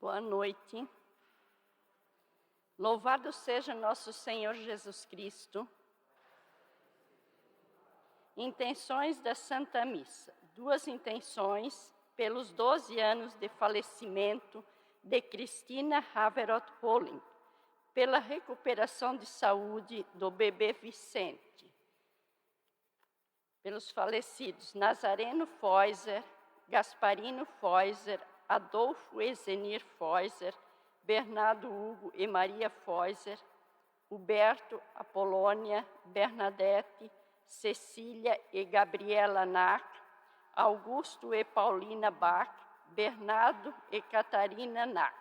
Boa noite. Louvado seja nosso Senhor Jesus Cristo. Intenções da Santa Missa. 2 intenções pelos 12 anos de falecimento de Cristina Haveroth Holling, pela recuperação de saúde do bebê Vicente, pelos falecidos Nazareno Feuser, Gasparino Feuser, Adolfo Ezenir Feuser, Bernardo Hugo e Maria Feuser, Huberto, Apolônia, Bernadette, Cecília e Gabriela Nack, Augusto e Paulina Bach, Bernardo e Catarina Nack.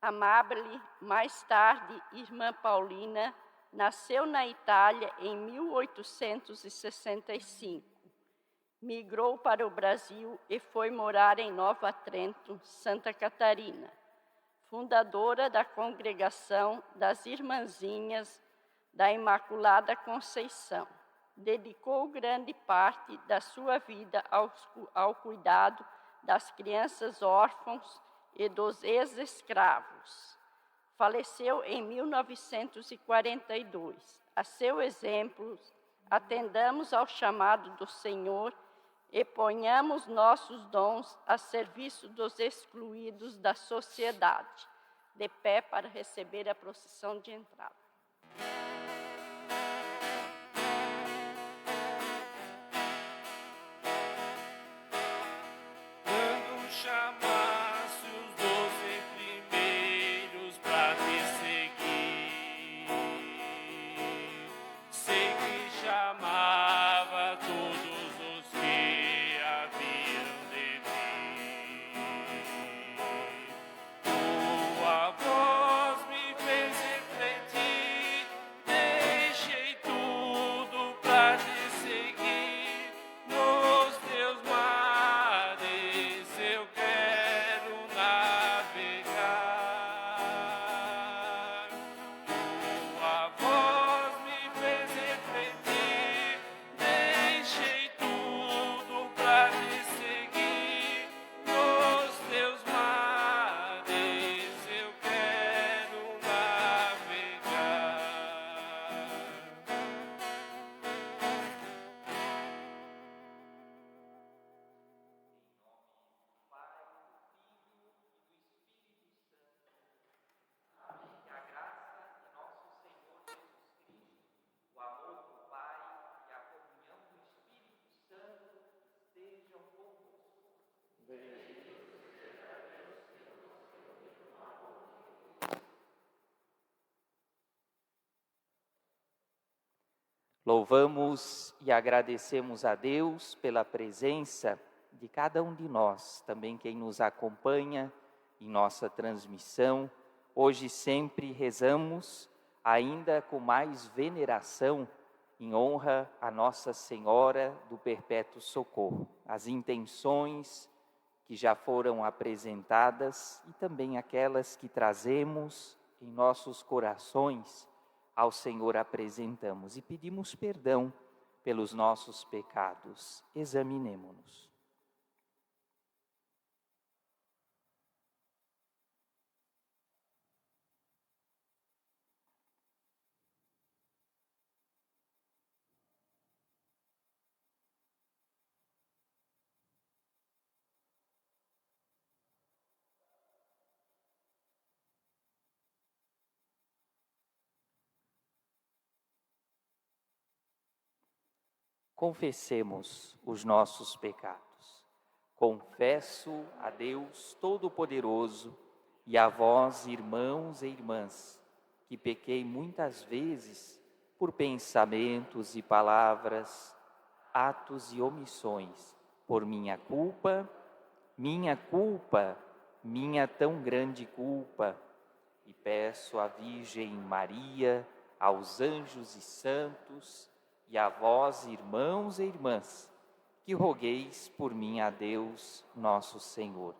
Amabile, mais tarde irmã Paulina, nasceu na Itália em 1865. Migrou para o Brasil e foi morar em Nova Trento, Santa Catarina. Fundadora da Congregação das Irmãzinhas da Imaculada Conceição. Dedicou grande parte da sua vida ao cuidado das crianças órfãos e dos ex-escravos. Faleceu em 1942. A seu exemplo, atendamos ao chamado do Senhor e ponhamos nossos dons a serviço dos excluídos da sociedade. De pé para receber a procissão de entrada. Quando chamasse os 12 primeiros para te seguir, sei que chamava todos os que haviam de vir. Tua voz me fez refletir, deixei tudo para te seguir. Nos teus mares eu quero navegar. Tua voz me fez refletir, deixei tudo para te seguir. Nos teus mares eu quero navegar. Que a graça de nosso Senhor Jesus Cristo, o amor do Pai e a comunhão do Espírito Santo estejam convosco. Louvamos e agradecemos a Deus pela presença de cada um de nós, também quem nos acompanha em nossa transmissão. Hoje sempre rezamos, ainda com mais veneração, em honra a Nossa Senhora do Perpétuo Socorro. As intenções que já foram apresentadas e também aquelas que trazemos em nossos corações, ao Senhor apresentamos e pedimos perdão pelos nossos pecados. Examinemo-nos. Confessemos os nossos pecados. Confesso a Deus Todo-Poderoso e a vós, irmãos e irmãs, que pequei muitas vezes por pensamentos e palavras, atos e omissões, por minha culpa, minha tão grande culpa. E peço à Virgem Maria, aos anjos e santos, e a vós, irmãos e irmãs, que rogueis por mim a Deus, nosso Senhor.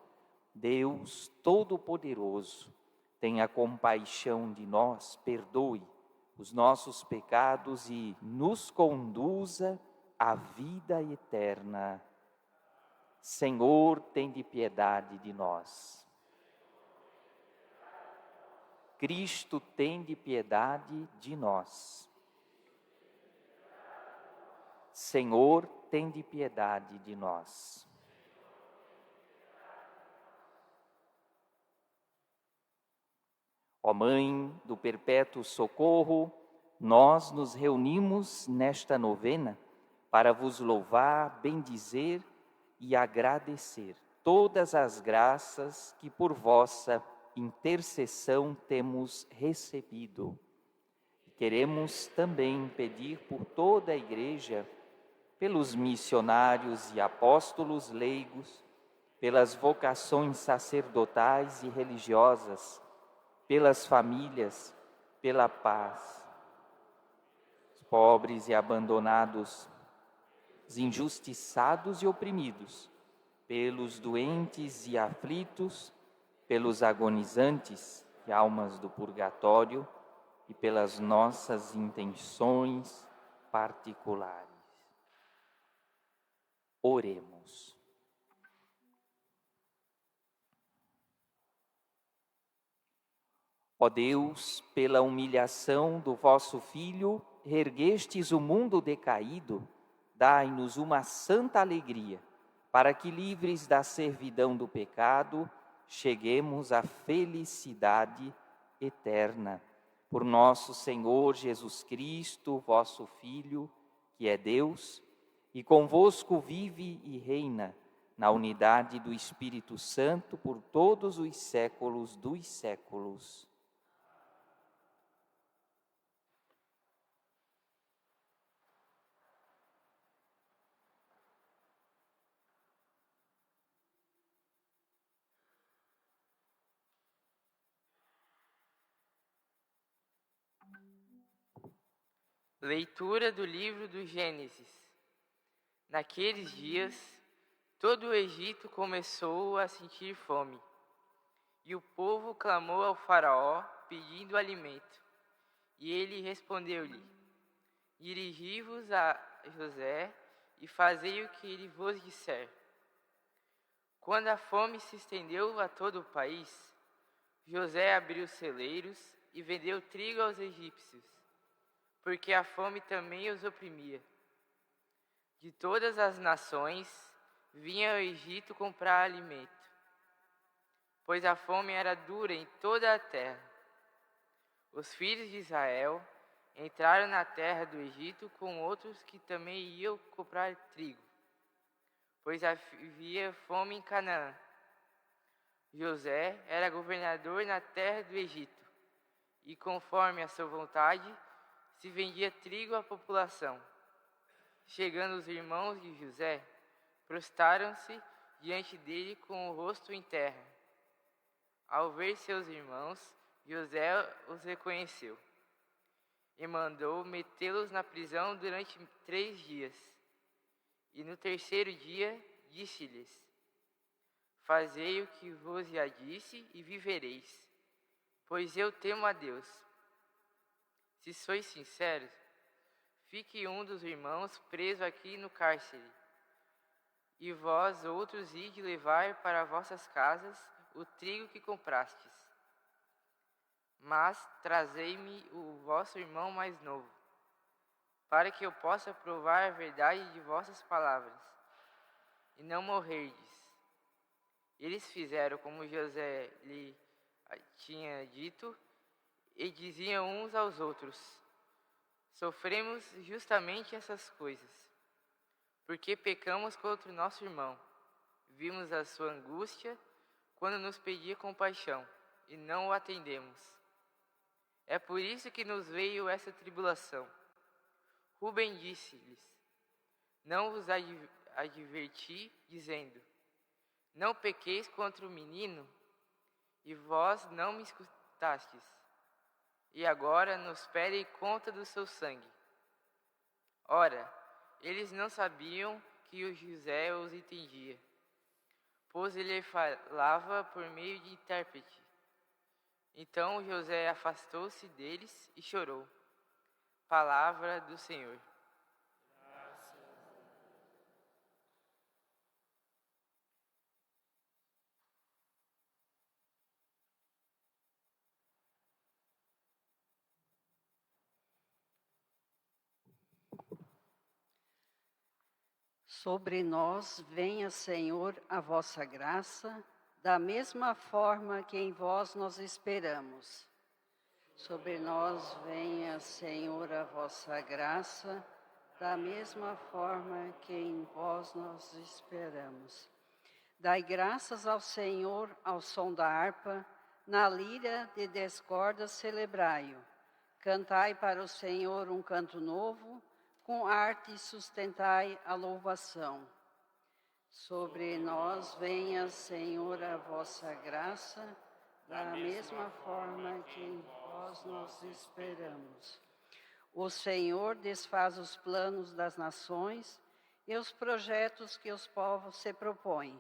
Deus Todo-Poderoso, tenha compaixão de nós, perdoe os nossos pecados e nos conduza à vida eterna. Senhor, tende piedade de nós. Cristo, tende piedade de nós. Senhor, tende piedade de nós. Ó Mãe do Perpétuo Socorro, nós nos reunimos nesta novena para vos louvar, bendizer e agradecer todas as graças que por vossa intercessão temos recebido. Queremos também pedir por toda a Igreja, pelos missionários e apóstolos leigos, pelas vocações sacerdotais e religiosas, pelas famílias, pela paz, os pobres e abandonados, os injustiçados e oprimidos, pelos doentes e aflitos, pelos agonizantes e almas do purgatório e pelas nossas intenções particulares. Oremos. Ó Deus, pela humilhação do vosso Filho, reerguestes o mundo decaído, dai-nos uma santa alegria, para que, livres da servidão do pecado, cheguemos à felicidade eterna. Por nosso Senhor Jesus Cristo, vosso Filho, que é Deus, e convosco vive e reina, na unidade do Espírito Santo, por todos os séculos dos séculos. Leitura do livro do Gênesis. Naqueles dias, todo o Egito começou a sentir fome, e o povo clamou ao faraó pedindo alimento. E ele respondeu-lhe: dirigi-vos a José e fazei o que ele vos disser. Quando a fome se estendeu a todo o país, José abriu celeiros e vendeu trigo aos egípcios, porque a fome também os oprimia. De todas as nações vinha ao Egito comprar alimento, pois a fome era dura em toda a terra. Os filhos de Israel entraram na terra do Egito com outros que também iam comprar trigo, pois havia fome em Canaã. José era governador na terra do Egito, e conforme a sua vontade, se vendia trigo à população. Chegando os irmãos de José, prostraram-se diante dele com o rosto em terra. Ao ver seus irmãos, José os reconheceu e mandou metê-los na prisão durante 3 dias. E no 3º dia disse-lhes: fazei o que vos já disse e vivereis, pois eu temo a Deus. Se sois sinceros, fique um dos irmãos preso aqui no cárcere, e vós outros ide levar para vossas casas o trigo que comprastes. Mas trazei-me o vosso irmão mais novo, para que eu possa provar a verdade de vossas palavras, e não morrerdes. Eles fizeram como José lhe tinha dito, e diziam uns aos outros: sofremos justamente essas coisas, porque pecamos contra o nosso irmão. Vimos a sua angústia quando nos pedia compaixão, e não o atendemos. É por isso que nos veio essa tribulação. Rubem disse-lhes: não vos adverti, dizendo: não pequeis contra o menino, e vós não me escutastes. E agora nos pedem conta do seu sangue. Ora, eles não sabiam que o José os entendia, pois ele falava por meio de intérprete. Então José afastou-se deles e chorou. Palavra do Senhor. Sobre nós venha, Senhor, a vossa graça, da mesma forma que em vós nós esperamos. Sobre nós venha, Senhor, a vossa graça, da mesma forma que em vós nós esperamos. Dai graças ao Senhor ao som da harpa, na lira de 10 cordas celebrai-o. Cantai para o Senhor um canto novo, com arte sustentai a louvação. Sobre nós venha, Senhor, a vossa graça, da mesma forma que em vós nós esperamos. O Senhor desfaz os planos das nações e os projetos que os povos se propõem.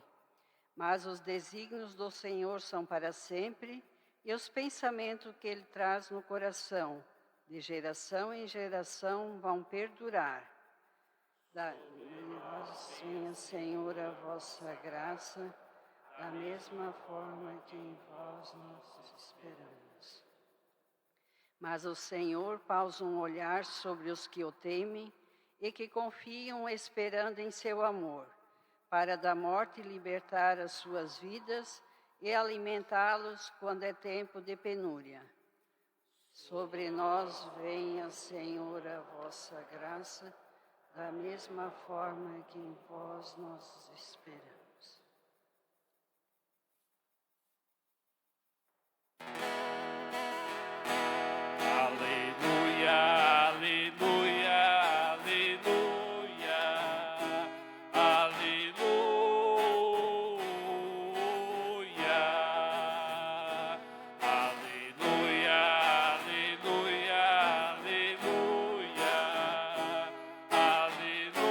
Mas os desígnios do Senhor são para sempre, e os pensamentos que Ele traz no coração, de geração em geração, vão perdurar. Dai-vos, Senhor, a vossa graça, da mesma forma que em vós nós esperamos. Mas o Senhor pausa um olhar sobre os que o temem e que confiam esperando em seu amor, para da morte libertar as suas vidas e alimentá-los quando é tempo de penúria. Sobre nós venha, Senhor, a vossa graça, da mesma forma que em vós nós esperamos. Aleluia, aleluia, aleluia, aleluia, aleluia, aleluia, aleluia, aleluia.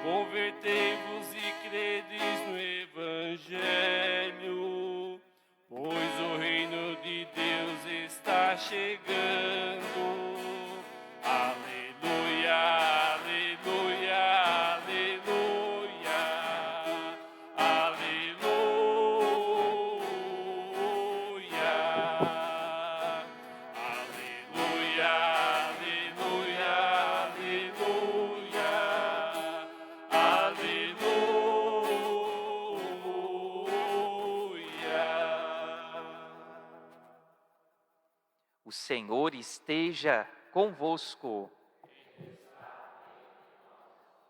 Convertei-vos e credes no Evangelho, pois o reino de Deus está chegando. Aleluia, aleluia, aleluia, aleluia, aleluia, aleluia, aleluia. O Senhor esteja convosco.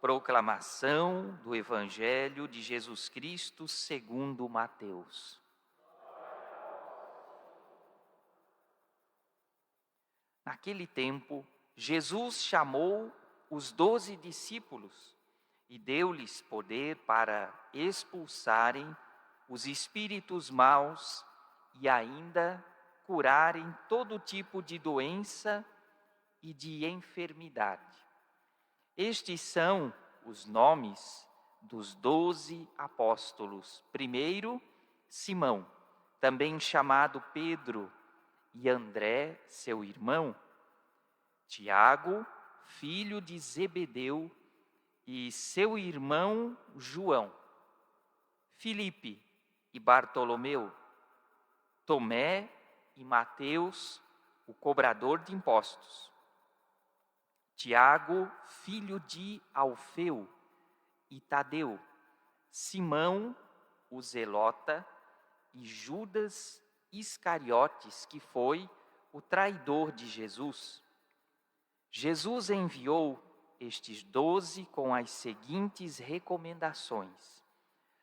Proclamação do Evangelho de Jesus Cristo segundo Mateus. Naquele tempo, Jesus chamou os 12 discípulos e deu-lhes poder para expulsarem os espíritos maus e ainda curarem todo tipo de doença e de enfermidade. Estes são os nomes dos 12 apóstolos. Primeiro, Simão, também chamado Pedro, e André, seu irmão, Tiago, filho de Zebedeu, e seu irmão João, Filipe e Bartolomeu, Tomé e Mateus, o cobrador de impostos, Tiago, filho de Alfeu, e Tadeu, Simão, o zelota, e Judas Iscariotes, que foi o traidor de Jesus. Jesus enviou estes 12 com as seguintes recomendações: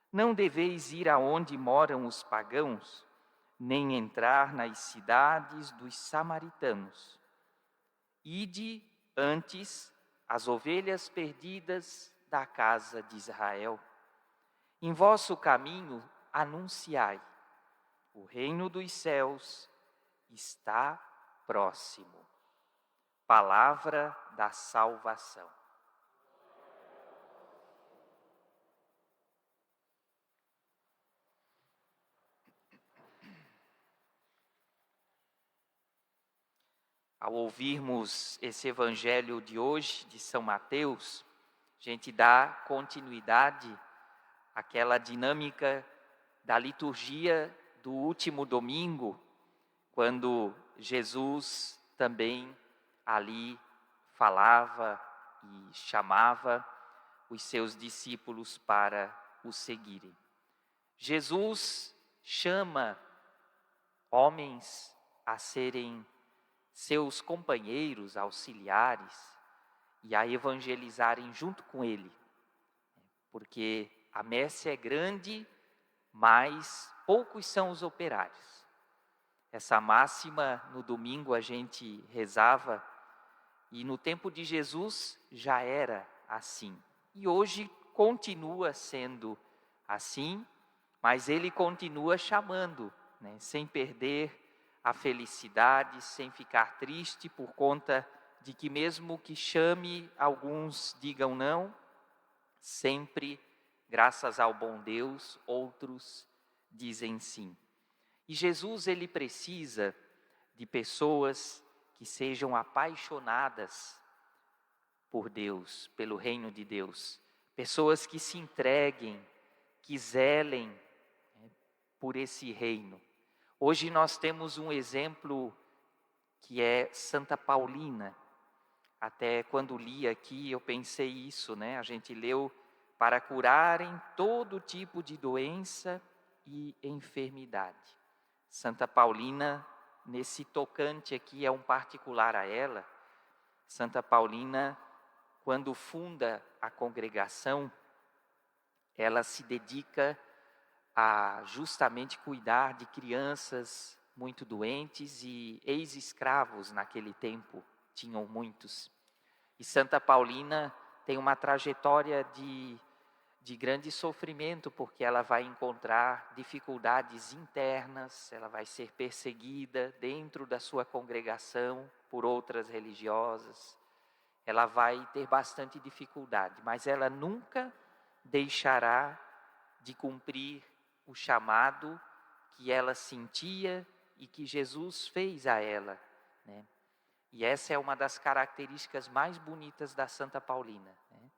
não deveis ir aonde moram os pagãos, nem entrar nas cidades dos samaritanos. Ide antes as ovelhas perdidas da casa de Israel. Em vosso caminho anunciai: o reino dos céus está próximo. Palavra da salvação. Ao ouvirmos esse evangelho de hoje, de São Mateus, a gente dá continuidade àquela dinâmica da liturgia do último domingo, quando Jesus também ali falava e chamava os seus discípulos para o seguirem. Jesus chama homens a serem seus companheiros, auxiliares, e a evangelizarem junto com ele. Porque a messe é grande, mas poucos são os operários. Essa máxima no domingo a gente rezava, e no tempo de Jesus já era assim. E hoje continua sendo assim, mas ele continua chamando, né, sem perder a felicidade, sem ficar triste por conta de que mesmo que chame, alguns digam não, sempre, graças ao bom Deus, outros dizem sim. E Jesus, ele precisa de pessoas que sejam apaixonadas por Deus, pelo reino de Deus. Pessoas que se entreguem, que zelem, né, por esse reino. Hoje nós temos um exemplo que é Santa Paulina. Até quando li aqui eu pensei isso, né? A gente leu para curarem todo tipo de doença e enfermidade. Santa Paulina, nesse tocante aqui, é um particular a ela. Santa Paulina, quando funda a congregação, ela se dedica a justamente cuidar de crianças muito doentes e ex-escravos naquele tempo, tinham muitos. E Santa Paulina tem uma trajetória de grande sofrimento, porque ela vai encontrar dificuldades internas, ela vai ser perseguida dentro da sua congregação por outras religiosas, ela vai ter bastante dificuldade, mas ela nunca deixará de cumprir o chamado que ela sentia e que Jesus fez a ela, né? E essa é uma das características mais bonitas da Santa Paulina, né?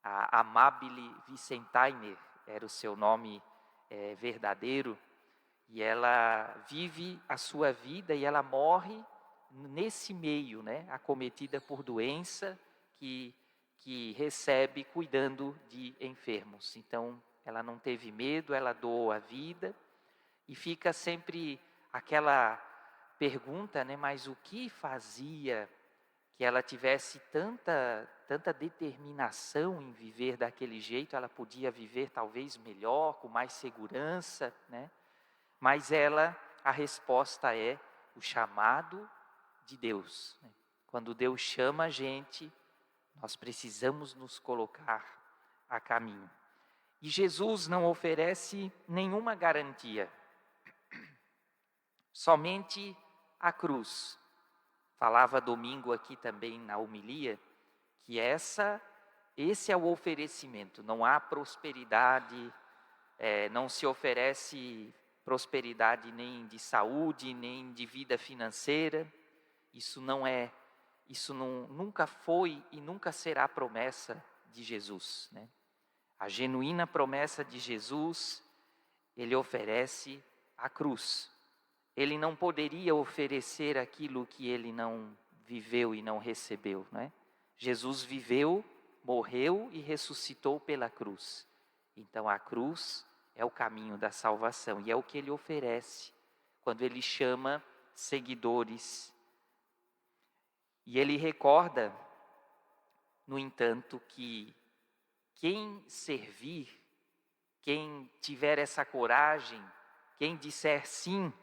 A Amabile Vicentainer era o seu nome verdadeiro, e ela vive a sua vida e ela morre nesse meio, né? Acometida por doença que recebe cuidando de enfermos. Então, ela não teve medo, ela doou a vida, e fica sempre aquela pergunta, né? Mas o que fazia que ela tivesse tanta determinação em viver daquele jeito? Ela podia viver talvez melhor, com mais segurança, né? Mas a resposta é o chamado de Deus, né? Quando Deus chama a gente, nós precisamos nos colocar a caminho. E Jesus não oferece nenhuma garantia, somente a cruz. Falava domingo aqui também na homilia, que esse é o oferecimento. Não há prosperidade, não se oferece prosperidade nem de saúde, nem de vida financeira. Isso nunca foi e nunca será promessa de Jesus, né? A genuína promessa de Jesus, ele oferece a cruz. Ele não poderia oferecer aquilo que ele não viveu e não recebeu, né? Jesus viveu, morreu e ressuscitou pela cruz. Então a cruz é o caminho da salvação, e é o que ele oferece quando ele chama seguidores. E ele recorda, no entanto, que quem servir, quem tiver essa coragem, quem disser sim,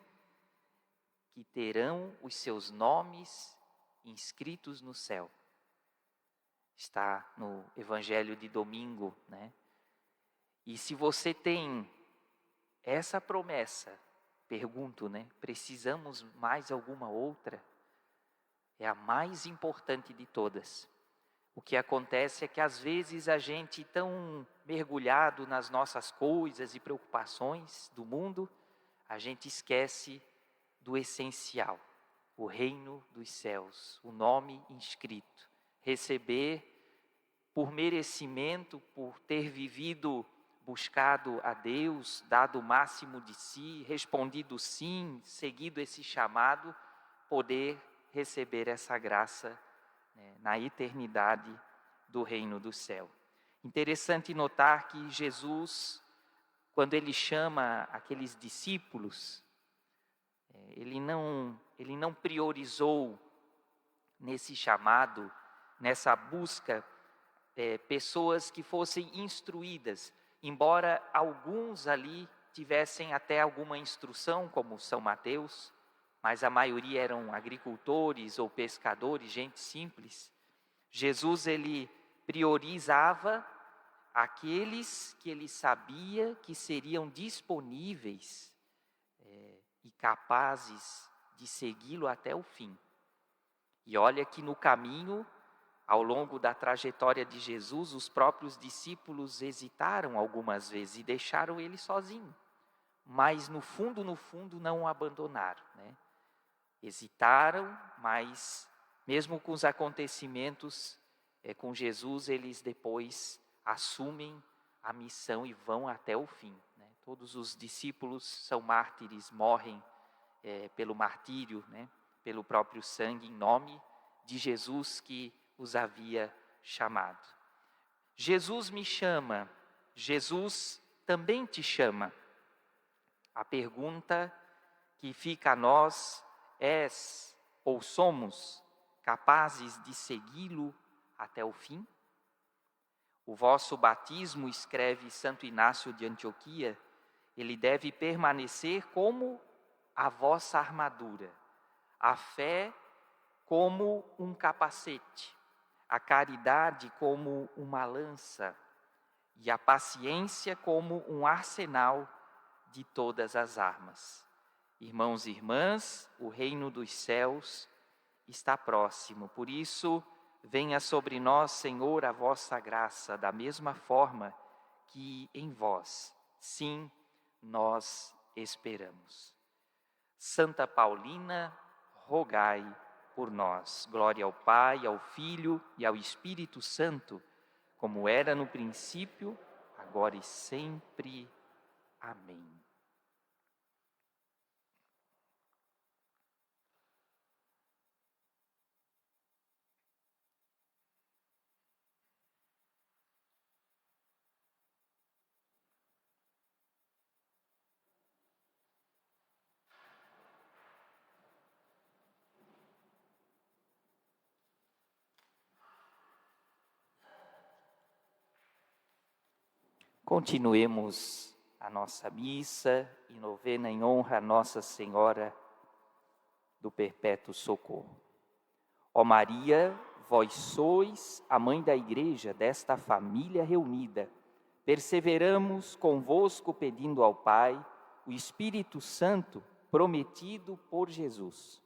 que terão os seus nomes inscritos no céu. Está no Evangelho de domingo, né? E se você tem essa promessa, pergunto, né? Precisamos mais alguma outra? É a mais importante de todas. O que acontece é que às vezes a gente, tão mergulhado nas nossas coisas e preocupações do mundo, a gente esquece do essencial, o reino dos céus, o nome inscrito. Receber por merecimento, por ter vivido, buscado a Deus, dado o máximo de si, respondido sim, seguido esse chamado, poder receber essa graça, né, na eternidade do reino do céu. Interessante notar que Jesus, quando ele chama aqueles discípulos, ele não priorizou nesse chamado, nessa busca, pessoas que fossem instruídas, embora alguns ali tivessem até alguma instrução, como São Mateus, mas a maioria eram agricultores ou pescadores, gente simples. Jesus, ele priorizava aqueles que ele sabia que seriam disponíveis e capazes de segui-lo até o fim. E olha que no caminho, ao longo da trajetória de Jesus, os próprios discípulos hesitaram algumas vezes e deixaram ele sozinho. Mas no fundo, não o abandonaram, né? Hesitaram, mas mesmo com os acontecimentos com Jesus, eles depois assumem a missão e vão até o fim, né? Todos os discípulos são mártires, morrem pelo martírio, né? Pelo próprio sangue, em nome de Jesus que os havia chamado. Jesus me chama, Jesus também te chama. A pergunta que fica a nós: és ou somos capazes de segui-lo até o fim? O vosso batismo, escreve Santo Inácio de Antioquia, ele deve permanecer como a vossa armadura, a fé como um capacete, a caridade como uma lança e a paciência como um arsenal de todas as armas. Irmãos e irmãs, o reino dos céus está próximo, por isso, venha sobre nós, Senhor, a vossa graça, da mesma forma que em vós, sim, nós esperamos. Santa Paulina, rogai por nós. Glória ao Pai, ao Filho e ao Espírito Santo, como era no princípio, agora e sempre. Amém. Continuemos a nossa missa e novena em honra a Nossa Senhora do Perpétuo Socorro. Ó Maria, vós sois a mãe da Igreja, desta família reunida. Perseveramos convosco pedindo ao Pai o Espírito Santo prometido por Jesus.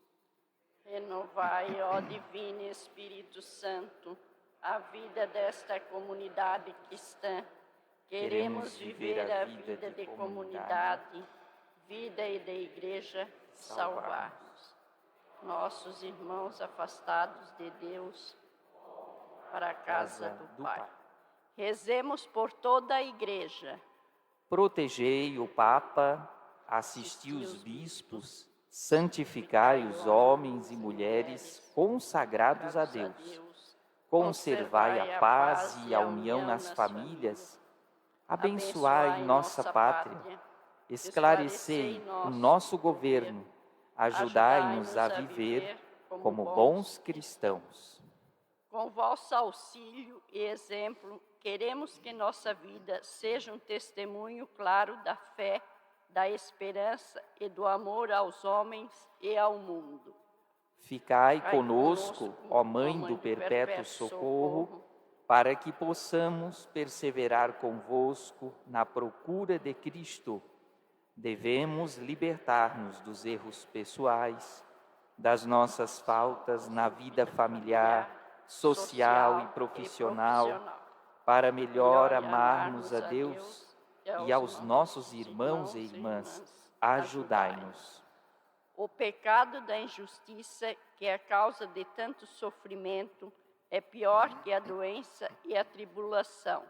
Renovai, ó Divino Espírito Santo, a vida desta comunidade cristã. Queremos viver a vida de comunidade, vida e de igreja, salvar-nos. Nossos irmãos afastados de Deus, para a casa do Pai. Rezemos por toda a igreja. Protegei o Papa, assisti os bispos, santificai os homens e mulheres consagrados a Deus. Conservai a paz e a união nas famílias. Abençoai nossa pátria, esclarecei o nosso governo, ajudai-nos a viver como bons cristãos. Com vosso auxílio e exemplo, queremos que nossa vida seja um testemunho claro da fé, da esperança e do amor aos homens e ao mundo. Ficai conosco, ó Mãe do Perpétuo Socorro, para que possamos perseverar convosco na procura de Cristo. Devemos libertar-nos dos erros pessoais, das nossas faltas na vida familiar, social e profissional, para melhor amarmos a Deus e aos nossos irmãos e irmãs. Ajudai-nos. O pecado da injustiça, que é a causa de tanto sofrimento, é pior que a doença e a tribulação,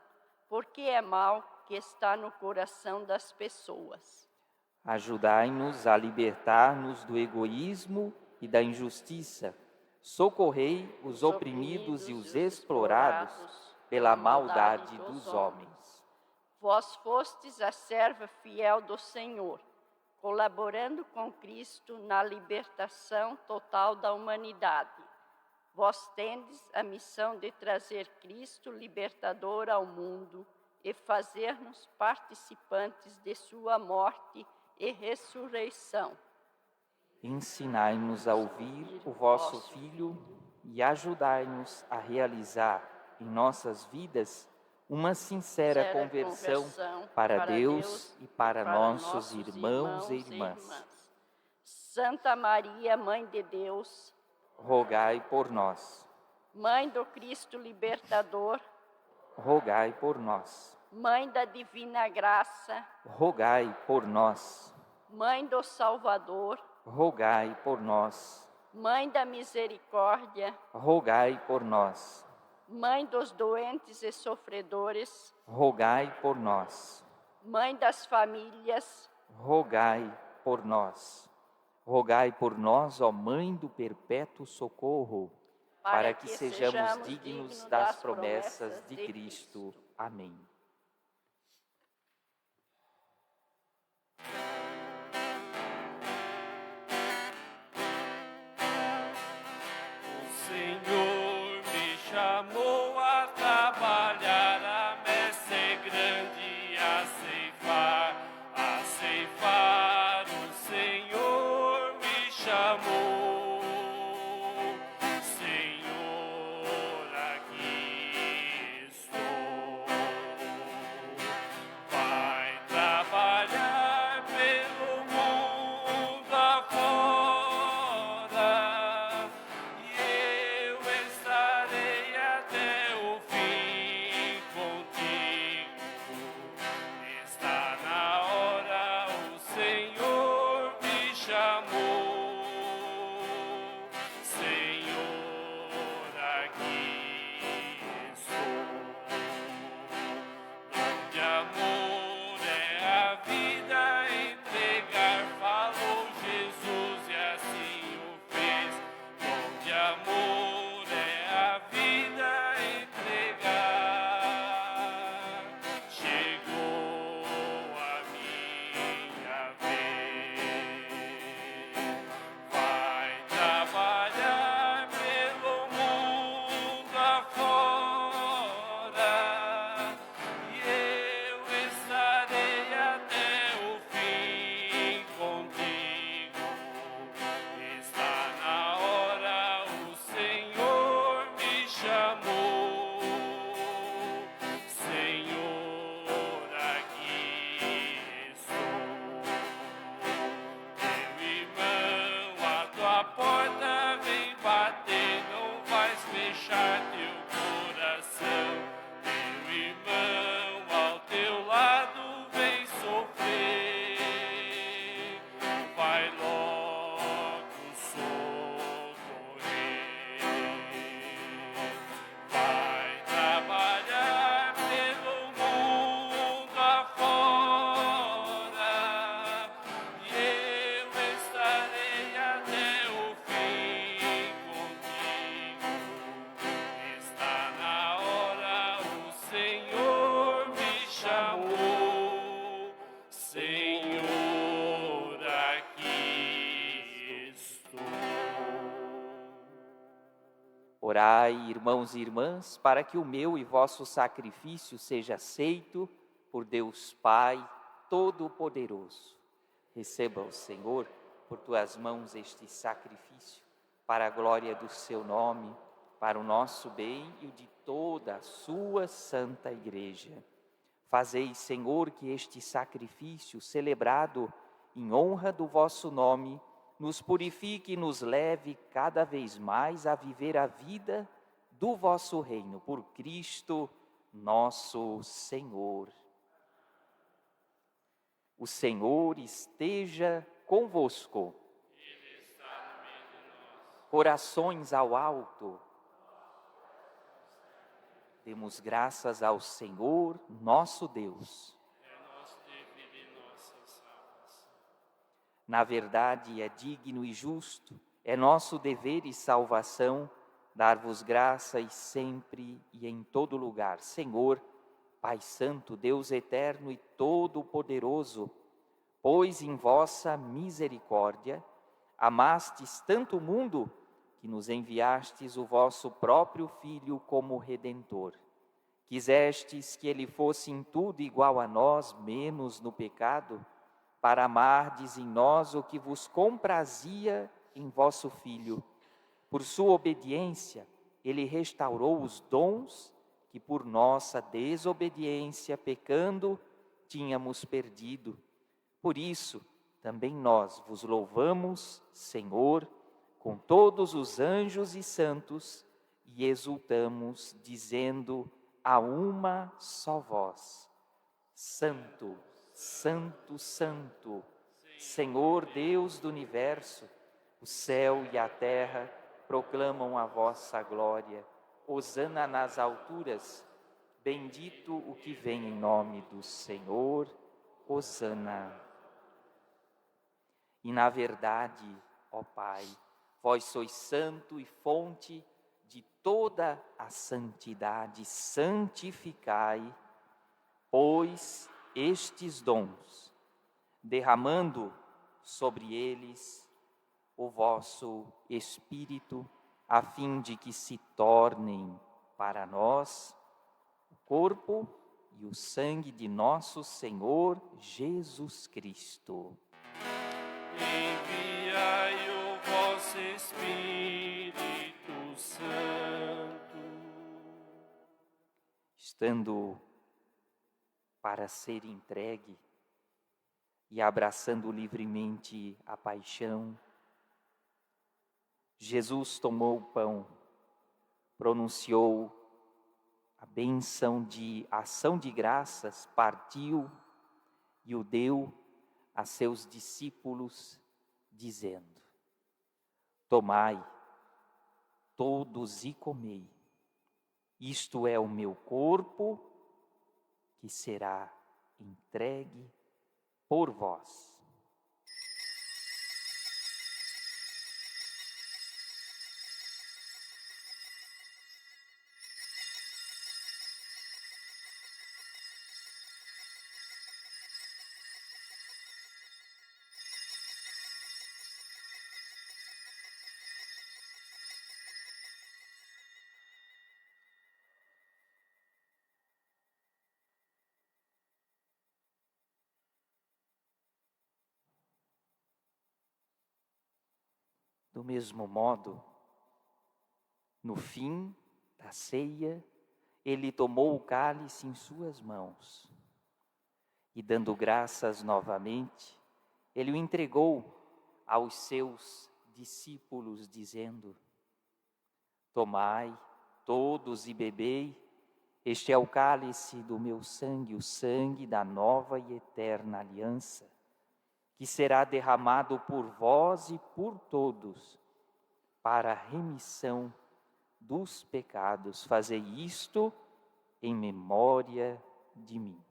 porque é mal que está no coração das pessoas. Ajudai-nos a libertar-nos do egoísmo e da injustiça, Socorrei os oprimidos e os explorados pela maldade dos homens. Vós fostes a serva fiel do Senhor, colaborando com Cristo na libertação total da humanidade. Vós tendes a missão de trazer Cristo libertador ao mundo e fazer-nos participantes de sua morte e ressurreição. Ensinai-nos a ouvir o vosso Filho e ajudai-nos a realizar em nossas vidas uma sincera conversão para Deus e para nossos irmãos e irmãs. Santa Maria, Mãe de Deus, rogai por nós. Mãe do Cristo libertador, rogai por nós. Mãe da divina graça, rogai por nós. Mãe do Salvador, rogai por nós. Mãe da misericórdia, rogai por nós. Mãe dos doentes e sofredores, rogai por nós. Mãe das famílias, rogai por nós. Rogai por nós, ó Mãe do perpétuo socorro, para que sejamos dignos das promessas de Cristo. Amém. O Senhor me chamou a trabalhar, a messe é grande a ceifar, a ceifar. O Senhor me chamou, Senhor, aqui estou. Vai trabalhar pelo mundo afora, e eu estarei até o fim contigo. Está na hora, o Senhor me chamou, Senhor, aqui estou. Dom de amor é a vida, entregar, falou Jesus e assim o fez. Dom de amor é a vida, entregar. Chegou a minha vez. Vai trabalhar pelo mundo afora, e eu estarei até o fim contigo. Está na hora, o Senhor me chamou, Senhor, aqui estou. Meu irmão, a tua porta vem bater, não vais fechar teu coração. Meu irmão, ao teu lado vem sofrer, vai logo socorrer. Vai trabalhar pelo mundo afora, e eu estarei até o fim contigo. Está na hora, o Senhor me chamou, Senhor, aqui estou. Orai, irmãos e irmãs, para que o meu e vosso sacrifício seja aceito por Deus Pai Todo-Poderoso. Receba o Senhor por tuas mãos este sacrifício, para a glória do seu nome, para o nosso bem e o de toda a sua santa Igreja. Fazei, Senhor, que este sacrifício celebrado em honra do vosso nome nos purifique e nos leve cada vez mais a viver a vida do vosso reino, por Cristo nosso Senhor. O Senhor esteja convosco. Ele está no meio de nós. Corações ao alto. Demos graças ao Senhor, nosso Deus. É nosso dever e nossa salvação. Na verdade, é digno e justo, É nosso dever e salvação dar-vos graças sempre e em todo lugar. Senhor, Pai Santo, Deus eterno e todo-poderoso, pois em vossa misericórdia amastes tanto o mundo que nos enviastes o vosso próprio Filho como Redentor. Quisestes que ele fosse em tudo igual a nós, menos no pecado, para amardes em nós o que vos comprazia em vosso Filho. Por sua obediência, ele restaurou os dons que por nossa desobediência, pecando, tínhamos perdido. Por isso, também nós vos louvamos, Senhor, com todos os anjos e santos, e exultamos, dizendo a uma só voz: Santo, Santo, Santo, Senhor Deus do universo, o céu e a terra proclamam a vossa glória. Hosana nas alturas, bendito o que vem em nome do Senhor, Hosana. E na verdade, ó Pai, vós sois santo e fonte de toda a santidade. Santificai, pois, estes dons, derramando sobre eles o vosso Espírito, a fim de que se tornem para nós o corpo e o sangue de nosso Senhor Jesus Cristo. Enviai o vosso Espírito Santo. Estando para ser entregue e abraçando livremente a paixão, Jesus tomou o pão, pronunciou a bênção de ação de graças, partiu e o deu a seus discípulos, dizendo: Tomai, todos e comei, isto é o meu corpo, que será entregue por vós. Do mesmo modo, no fim da ceia, ele tomou o cálice em suas mãos e, dando graças novamente, ele o entregou aos seus discípulos, dizendo: Tomai todos e bebei, este é o cálice do meu sangue, o sangue da nova e eterna aliança, que será derramado por vós e por todos, para a remissão dos pecados. Fazei isto em memória de mim.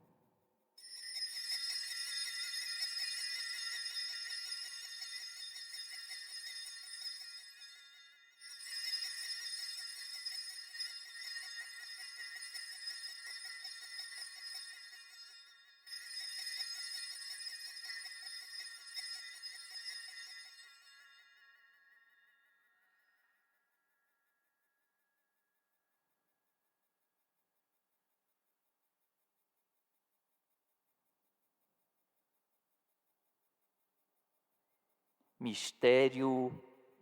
Mistério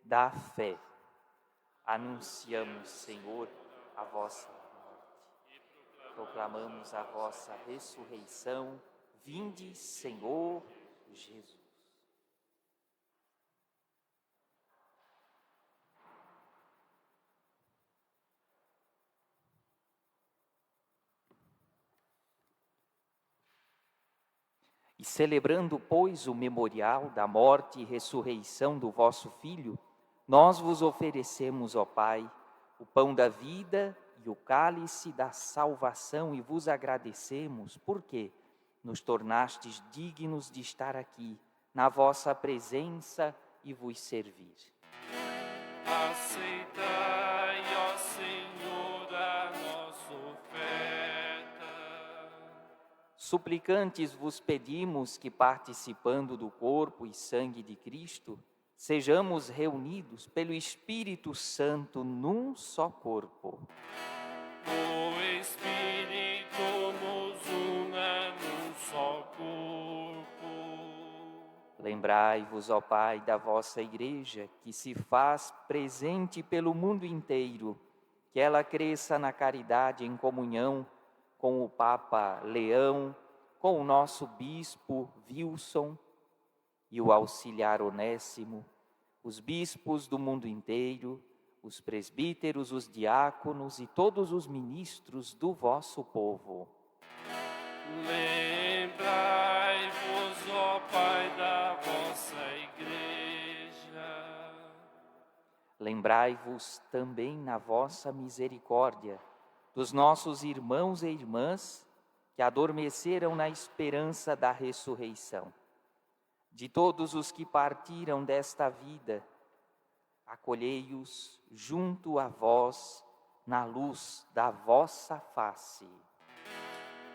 da fé. Anunciamos, Senhor, a vossa morte. Proclamamos a vossa ressurreição. Vinde, Senhor Jesus. E celebrando, pois, o memorial da morte e ressurreição do vosso Filho, nós vos oferecemos, ó Pai, o pão da vida e o cálice da salvação, e vos agradecemos, porque nos tornastes dignos de estar aqui, na vossa presença e vos servir. aceitai, ó Senhor, a nossa oferta. Suplicantes vos pedimos que, participando do corpo e sangue de Cristo, sejamos reunidos pelo Espírito Santo num só corpo. O Espírito nos una num só corpo. Lembrai-vos, ó Pai, da vossa Igreja, que se faz presente pelo mundo inteiro, que ela cresça na caridade em comunhão com o Papa Leão, com o nosso Bispo Wilson e o auxiliar Onésimo, os bispos do mundo inteiro, os presbíteros, os diáconos e todos os ministros do vosso povo. Lembrai-vos, ó Pai, da vossa Igreja. Lembrai-vos também na vossa misericórdia dos nossos irmãos e irmãs que adormeceram na esperança da ressurreição. De todos os que partiram desta vida, acolhei-os junto a vós na luz da vossa face.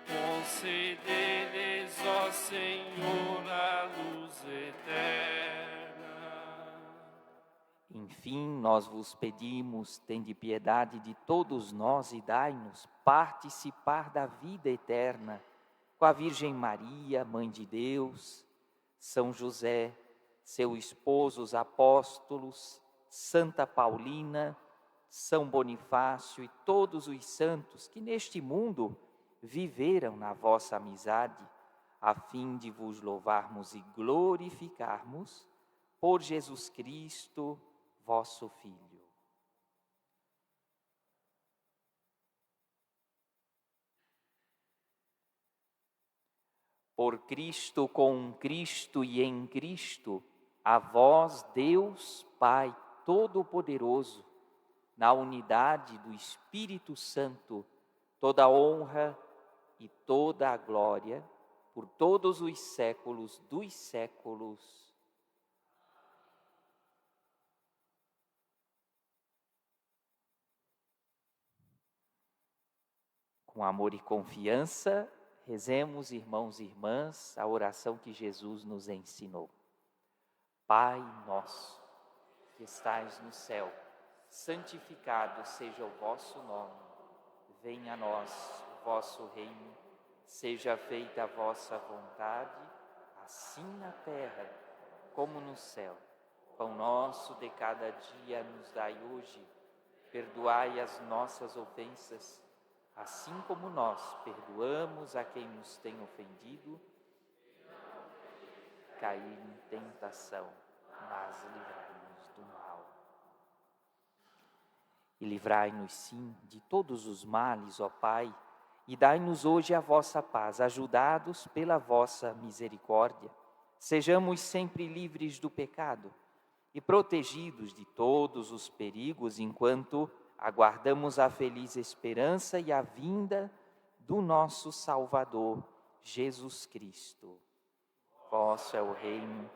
Concede-lhes, ó Senhor, a luz eterna. Enfim, nós vos pedimos, tende piedade de todos nós e dai-nos participar da vida eterna com a Virgem Maria, Mãe de Deus, São José, seu esposo, os apóstolos, Santa Paulina, São Bonifácio e todos os santos que neste mundo viveram na vossa amizade, a fim de vos louvarmos e glorificarmos por Jesus Cristo, vosso Filho. Por Cristo, com Cristo e em Cristo, a vós, Deus Pai Todo-Poderoso, na unidade do Espírito Santo, toda a honra e toda a glória, por todos os séculos dos séculos. Com amor e confiança, rezemos, irmãos e irmãs, a oração que Jesus nos ensinou. Pai nosso, que estais no céu, santificado seja o vosso nome. Venha a nós o vosso reino, seja feita a vossa vontade, assim na terra como no céu. Pão nosso de cada dia nos dai hoje, perdoai as nossas ofensas, assim como nós perdoamos a quem nos tem ofendido. Cair em tentação, mas livrai-nos do mal. E livrai-nos, sim, de todos os males, ó Pai, e dai-nos hoje a vossa paz, ajudados pela vossa misericórdia. Sejamos sempre livres do pecado e protegidos de todos os perigos, enquanto aguardamos a feliz esperança e a vinda do nosso Salvador, Jesus Cristo. Vosso é o reino.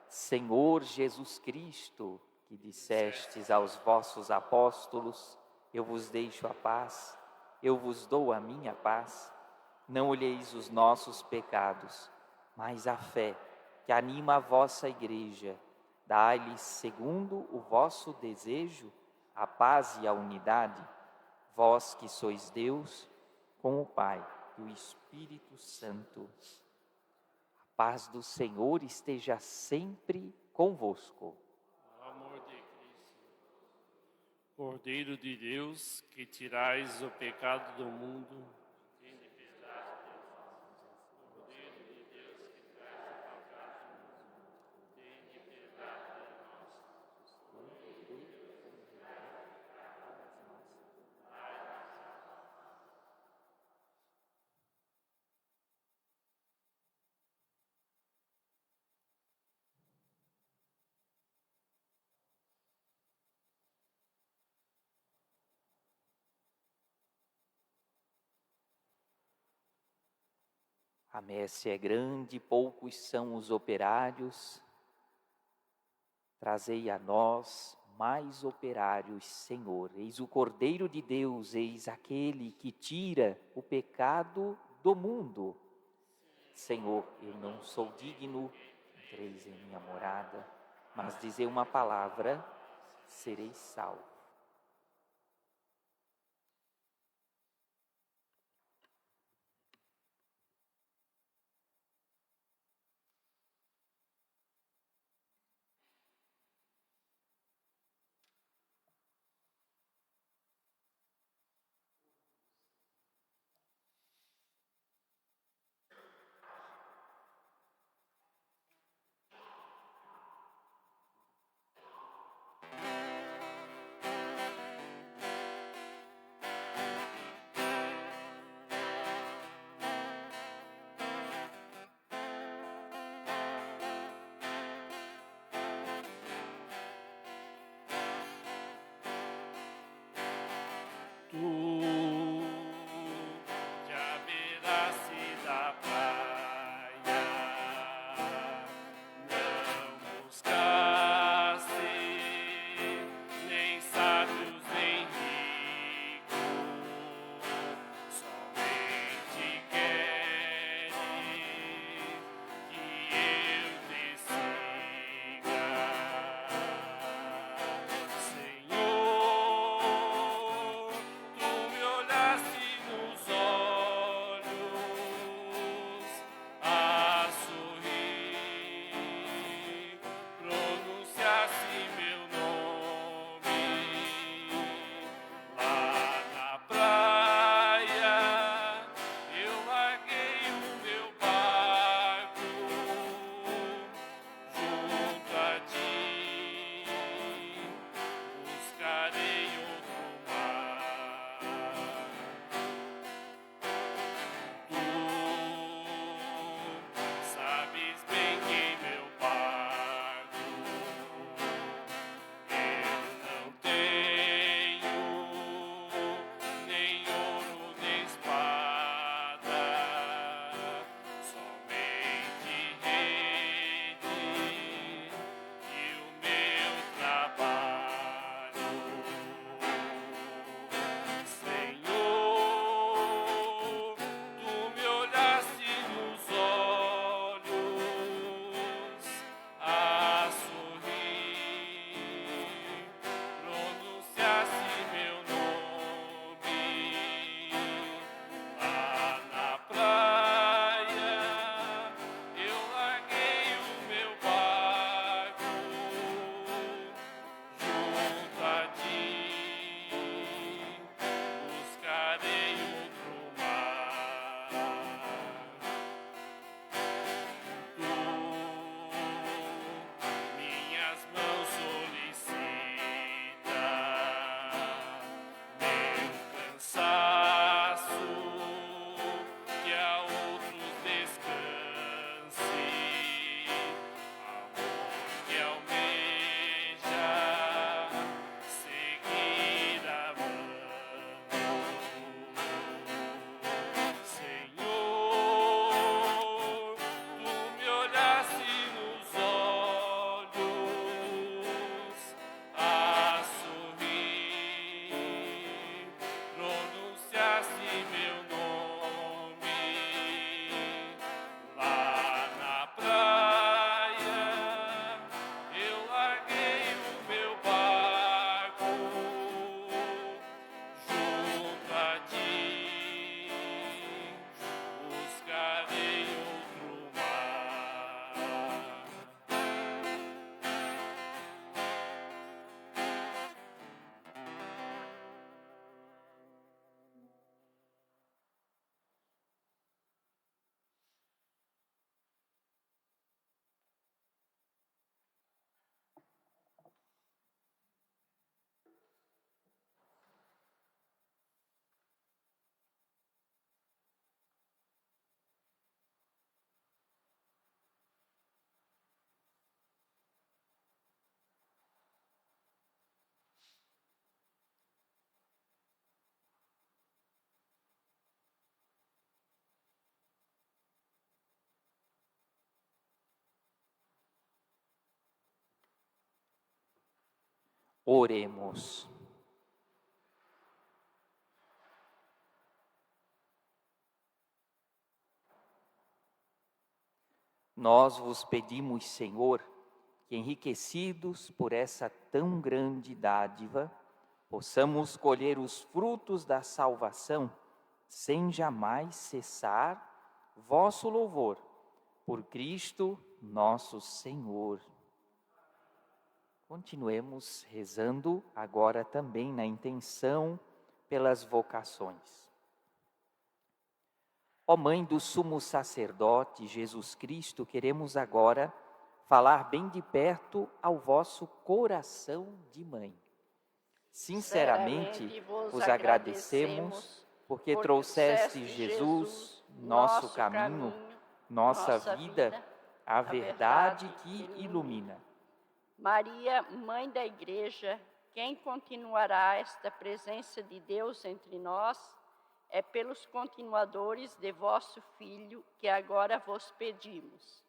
Senhor Jesus Cristo, que dissestes aos vossos apóstolos: eu vos deixo a paz, eu vos dou a minha paz. Não olheis os nossos pecados, mas a fé que anima a vossa Igreja. Dai-lhes, segundo o vosso desejo, a paz e a unidade. Vós que sois Deus, com o Pai e o Espírito Santo. A paz do Senhor esteja sempre convosco. Amor de Cristo, Cordeiro de Deus, que tirais o pecado do mundo, tende piedade de nós. Cordeiro de Deus, que traz o pecado do mundo, tende piedade de nós. A messe é grande, poucos são os operários. Trazei a nós mais operários, Senhor. Eis o Cordeiro de Deus, eis aquele que tira o pecado do mundo. Senhor, eu não sou digno, entreis em minha morada, mas dizei uma palavra, serei salvo. Oremos. Nós vos pedimos, Senhor, que enriquecidos por essa tão grande dádiva, possamos colher os frutos da salvação, sem jamais cessar vosso louvor, por Cristo nosso Senhor. Continuemos rezando agora também na intenção pelas vocações. Ó Mãe do Sumo Sacerdote Jesus Cristo, queremos agora falar bem de perto ao vosso coração de mãe. Sinceramente vos agradecemos porque trouxeste Jesus, nosso caminho, nossa vida, a verdade que ilumina. Maria, Mãe da Igreja, quem continuará esta presença de Deus entre nós, é pelos continuadores de vosso Filho que agora vos pedimos.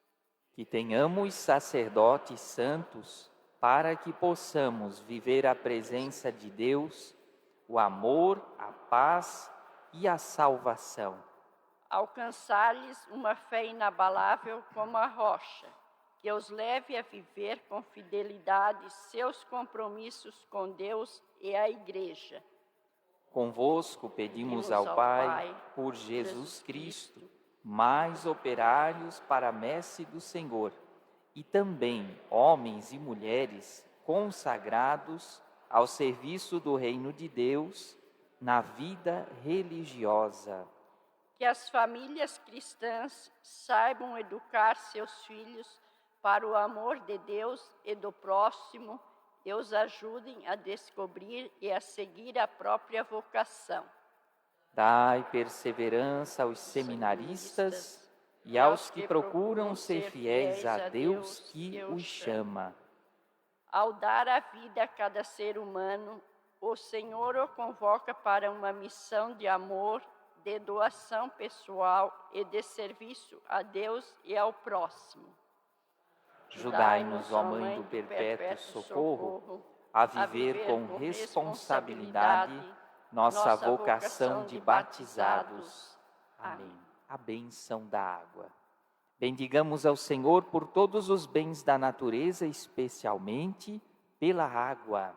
Que tenhamos sacerdotes santos para que possamos viver a presença de Deus, o amor, a paz e a salvação. Alcançar-lhes uma fé inabalável como a rocha, que os leve a viver com fidelidade seus compromissos com Deus e a Igreja. Convosco pedimos ao Pai, por Jesus Cristo, mais operários para a messe do Senhor, e também homens e mulheres consagrados ao serviço do reino de Deus na vida religiosa. Que as famílias cristãs saibam educar seus filhos para o amor de Deus e do próximo e os ajudem a descobrir e a seguir a própria vocação. Dai perseverança aos seminaristas e aos que procuram ser fiéis a Deus que os chama. Ao dar a vida a cada ser humano, o Senhor o convoca para uma missão de amor, de doação pessoal e de serviço a Deus e ao próximo. Ajudai-nos, ó Mãe do Perpétuo Socorro, a viver com responsabilidade nossa vocação de batizados. Amém. A bênção da água. Bendigamos ao Senhor por todos os bens da natureza, especialmente pela água.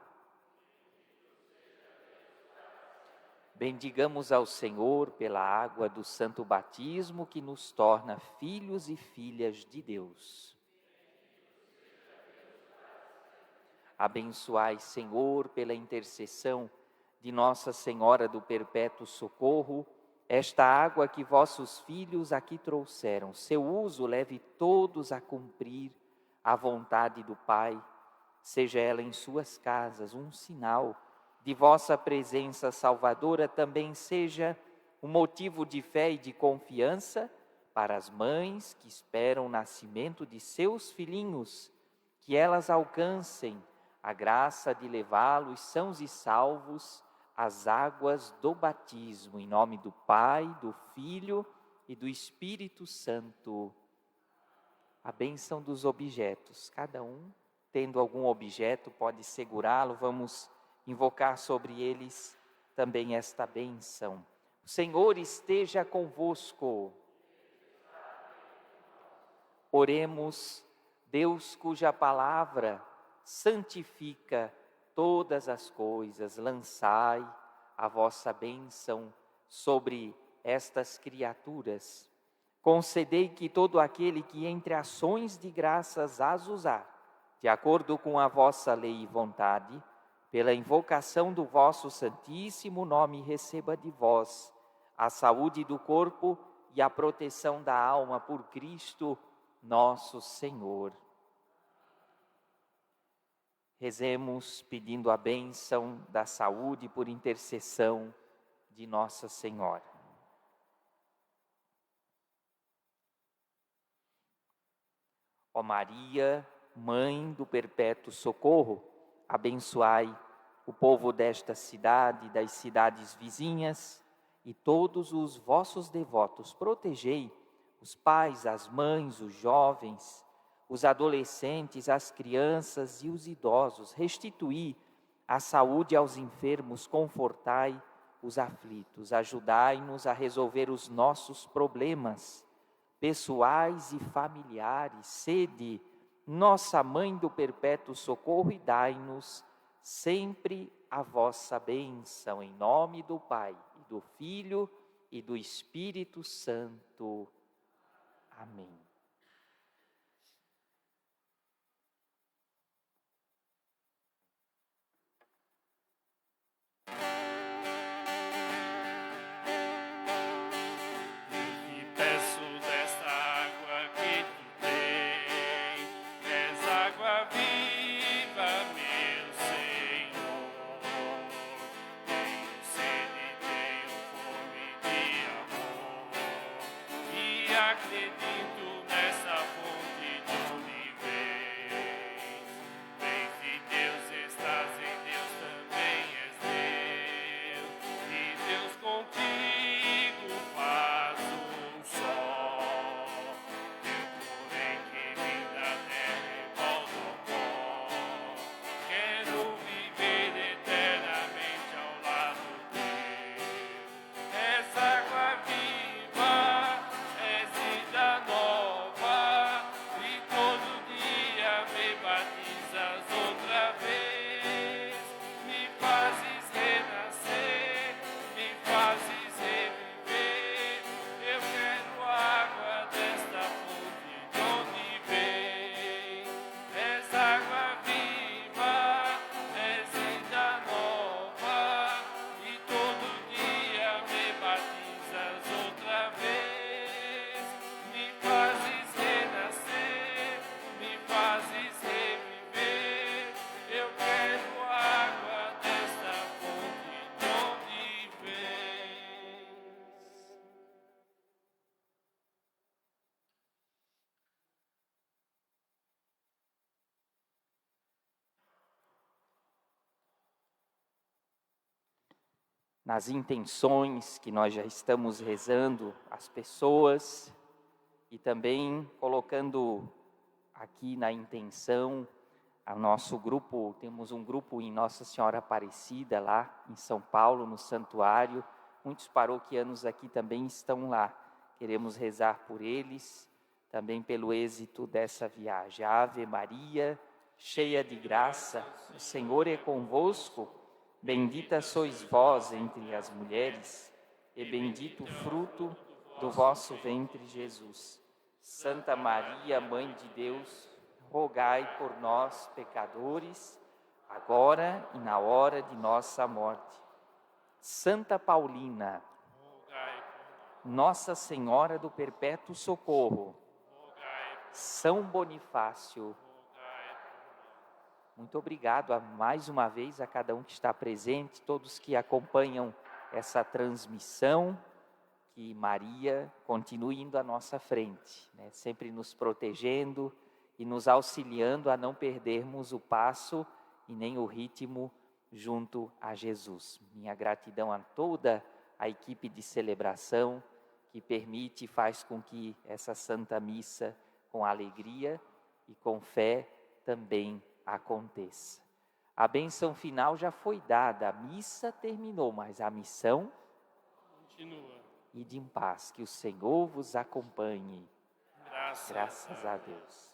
Bendigamos ao Senhor pela água do santo batismo que nos torna filhos e filhas de Deus. Abençoai, Senhor, pela intercessão de Nossa Senhora do Perpétuo Socorro, esta água que vossos filhos aqui trouxeram. Seu uso leve todos a cumprir a vontade do Pai. Seja ela em suas casas um sinal de vossa presença salvadora, também seja um motivo de fé e de confiança para as mães que esperam o nascimento de seus filhinhos, que elas alcancem a graça de levá-los sãos e salvos às águas do batismo, em nome do Pai, do Filho e do Espírito Santo. A bênção dos objetos, cada um tendo algum objeto pode segurá-lo, vamos invocar sobre eles também esta bênção. O Senhor esteja convosco. Oremos, Deus cuja palavra santifica todas as coisas, lançai a vossa bênção sobre estas criaturas. Concedei que todo aquele que entre ações de graças as usar, de acordo com a vossa lei e vontade, pela invocação do vosso santíssimo nome, receba de vós a saúde do corpo e a proteção da alma por Cristo nosso Senhor. Rezemos pedindo a bênção da saúde por intercessão de Nossa Senhora. Ó Maria, Mãe do Perpétuo Socorro, abençoai o povo desta cidade, das cidades vizinhas e todos os vossos devotos. Protegei os pais, as mães, os jovens, os adolescentes, as crianças e os idosos. Restituí A saúde aos enfermos, confortai os aflitos. Ajudai-nos a resolver os nossos problemas pessoais e familiares. Sede nossa Mãe do Perpétuo Socorro e dai-nos sempre a vossa bênção. Em nome do Pai, e do Filho e do Espírito Santo. Amém. Acredito nessa fonte de onde vens. Vens de Deus, estás em Deus, também és Deus. E Deus contigo faz um só. Eu, porém, que vim da terra e volto ao pó. Quero viver eternamente ao lado teu. Essa água viva vida nova, e todo dia me batizas outra vez, me fazes renascer, me fazes reviver. Eu quero água desta fonte de onde vem. És água viva, és vida nova, e todo dia me batizas outra vez. Me fazes renascer, me fazes reviver. Eu quero água desta fonte de onde vens. Nas intenções que nós já estamos rezando, as pessoas, e também colocando aqui na intenção, o nosso grupo, temos um grupo em Nossa Senhora Aparecida, lá em São Paulo, no santuário. Muitos paroquianos aqui também estão lá. Queremos rezar por eles, também pelo êxito dessa viagem. Ave Maria, cheia de graça, o Senhor é convosco. Bendita sois vós entre as mulheres, e bendito o fruto do vosso ventre, Jesus. Santa Maria, Mãe de Deus, rogai por nós, pecadores, agora e na hora de nossa morte. Santa Paulina, Nossa Senhora do Perpétuo Socorro, São Bonifácio. Muito obrigado mais uma vez a cada um que está presente, todos que acompanham essa transmissão. Que Maria continue indo à nossa frente, né? Sempre nos protegendo e nos auxiliando a não perdermos o passo e nem o ritmo junto a Jesus. Minha gratidão a toda a equipe de celebração que permite e faz com que essa Santa Missa, com alegria e com fé, também aconteça. A bênção final já foi dada, a missa terminou, mas a missão Continua. Ide em paz, que o Senhor vos acompanhe. Graças Graças a Deus.